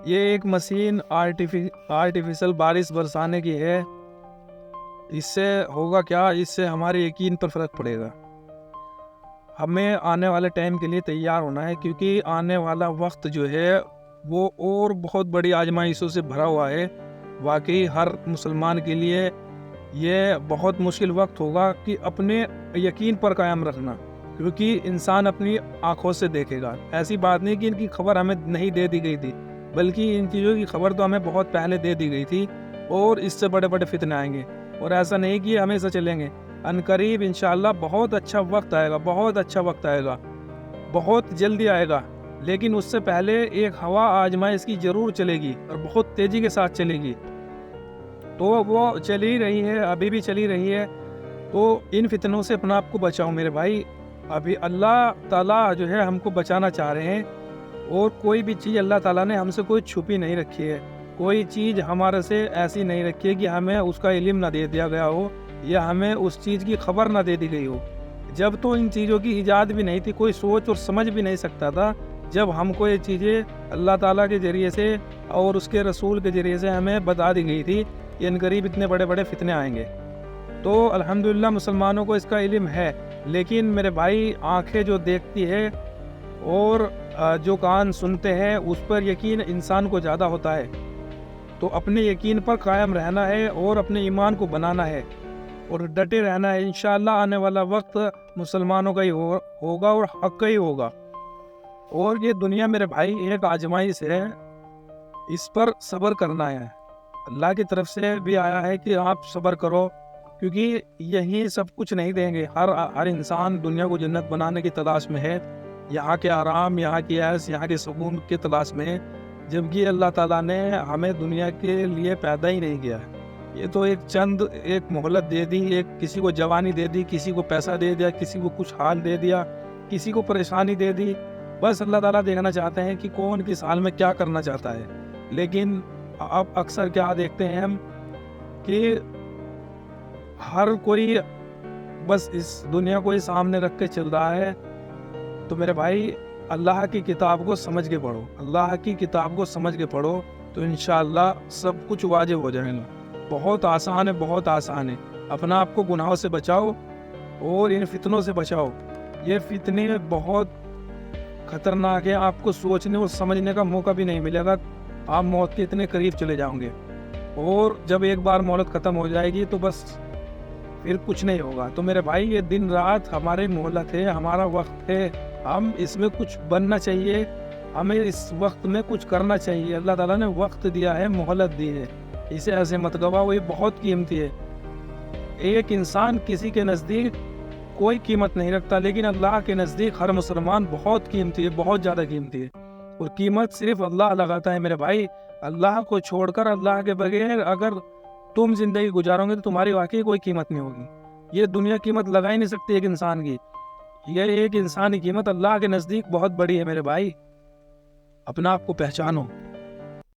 یہ ایک machine artificial بارش برسانے کی ہے. اس سے ہوگا کیا؟ اس سے ہمارے یقین پر فرق پڑے گا. ہمیں آنے والے ٹائم کے لیے تیار ہونا ہے، کیونکہ آنے والا وقت جو ہے وہ اور بہت بڑی آزمائشوں سے بھرا ہوا ہے. واقعی ہر مسلمان کے لیے یہ بہت مشکل وقت ہوگا کہ اپنے یقین پر قائم رکھنا، کیونکہ انسان اپنی آنکھوں سے دیکھے گا. ایسی بات نہیں کہ ان کی خبر ہمیں نہیں دے دی گئی تھی، بلکہ ان چیزوں کی خبر تو ہمیں بہت پہلے دے دی گئی تھی، اور اس سے بڑے بڑے فتنے آئیں گے. اور ایسا نہیں کہ ہمیشہ چلیں گے. عنقریب انشاءاللہ بہت اچھا وقت آئے گا، بہت اچھا وقت آئے گا، بہت جلدی آئے گا. لیکن اس سے پہلے ایک ہوا آزمائش کی ضرور چلے گی، اور بہت تیزی کے ساتھ چلے گی. تو وہ چلی رہی ہے، ابھی بھی چلی رہی ہے. تو ان فتنوں سے اپنا آپ کو بچاؤ میرے بھائی. ابھی اللہ تعالیٰ جو ہے ہم کو بچانا چاہ رہے ہیں، اور کوئی بھی چیز اللہ تعالیٰ نے ہم سے کوئی چھپی نہیں رکھی ہے. کوئی چیز ہمارے سے ایسی نہیں رکھی ہے کہ ہمیں اس کا علم نہ دے دیا گیا ہو، یا ہمیں اس چیز کی خبر نہ دے دی گئی ہو. جب تو ان چیزوں کی ایجاد بھی نہیں تھی، کوئی سوچ اور سمجھ بھی نہیں سکتا تھا. جب ہم کو یہ چیزیں اللہ تعالیٰ کے ذریعے سے اور اس کے رسول کے ذریعے سے ہمیں بتا دی گئی تھی کہ عنقریب اتنے بڑے بڑے فتنے آئیں گے. تو الحمدللہ مسلمانوں کو اس کا علم ہے. لیکن میرے بھائی، آنکھیں جو دیکھتی ہے اور جو کان سنتے ہیں، اس پر یقین انسان کو زیادہ ہوتا ہے. تو اپنے یقین پر قائم رہنا ہے اور اپنے ایمان کو بنانا ہے اور ڈٹے رہنا ہے. انشاءاللہ آنے والا وقت مسلمانوں کا ہی ہوگا اور حق کا ہی ہوگا. اور یہ دنیا میرے بھائی ایک آزمائش ہے، اس پر صبر کرنا ہے. اللہ کی طرف سے بھی آیا ہے کہ آپ صبر کرو، کیونکہ یہی سب کچھ نہیں دیں گے. ہر انسان دنیا کو جنت بنانے کی تلاش میں ہے، یہاں کے آرام، یہاں کی عیش، یہاں کے سکون کی تلاش میں ہے. جبکہ اللہ تعالیٰ نے ہمیں دنیا کے لیے پیدا ہی نہیں کیا. یہ تو ایک مہلت دے دی، ایک کسی کو جوانی دے دی، کسی کو پیسہ دے دیا، کسی کو کچھ حال دے دیا، کسی کو پریشانی دے دی. بس اللہ تعالیٰ دیکھنا چاہتے ہیں کہ کون کس حال میں کیا کرنا چاہتا ہے. لیکن اب اکثر کیا دیکھتے ہیں ہم کہ ہر کوئی بس اس دنیا کو ہی سامنے رکھ کے چل رہا ہے. تو میرے بھائی، اللہ کی کتاب کو سمجھ کے پڑھو، اللہ کی کتاب کو سمجھ کے پڑھو، تو انشاءاللہ سب کچھ واجب ہو جائے گا. بہت آسان ہے، بہت آسان ہے. اپنا آپ کو گناہوں سے بچاؤ اور ان فتنوں سے بچاؤ. یہ فتنے بہت خطرناک ہے، آپ کو سوچنے اور سمجھنے کا موقع بھی نہیں ملے گا. آپ موت کے اتنے قریب چلے جاؤں گے، اور جب ایک بار مہلت ختم ہو جائے گی تو بس پھر کچھ نہیں ہوگا. تو میرے بھائی، یہ دن رات ہماری مہلت ہے، ہمارا وقت ہے. ہم اس میں کچھ بننا چاہیے، ہمیں اس وقت میں کچھ کرنا چاہیے. اللہ تعالیٰ نے وقت دیا ہے، مہلت دی ہے، اسے ایسے مت گواؤ. یہ بہت قیمتی ہے. ایک انسان کسی کے نزدیک کوئی قیمت نہیں رکھتا، لیکن اللہ کے نزدیک ہر مسلمان بہت قیمتی ہے، بہت زیادہ قیمتی ہے. اور قیمت صرف اللہ لگاتا ہے میرے بھائی. اللہ کو چھوڑ کر، اللہ کے بغیر اگر تم زندگی گزارو گے تو تمہاری واقعی کوئی قیمت نہیں ہوگی. یہ دنیا قیمت لگا ہی نہیں سکتی ایک انسان کی. یہ ایک انسان کی قیمت اللہ کے نزدیک بہت بڑی ہے میرے بھائی. اپنا آپ کو پہچانو.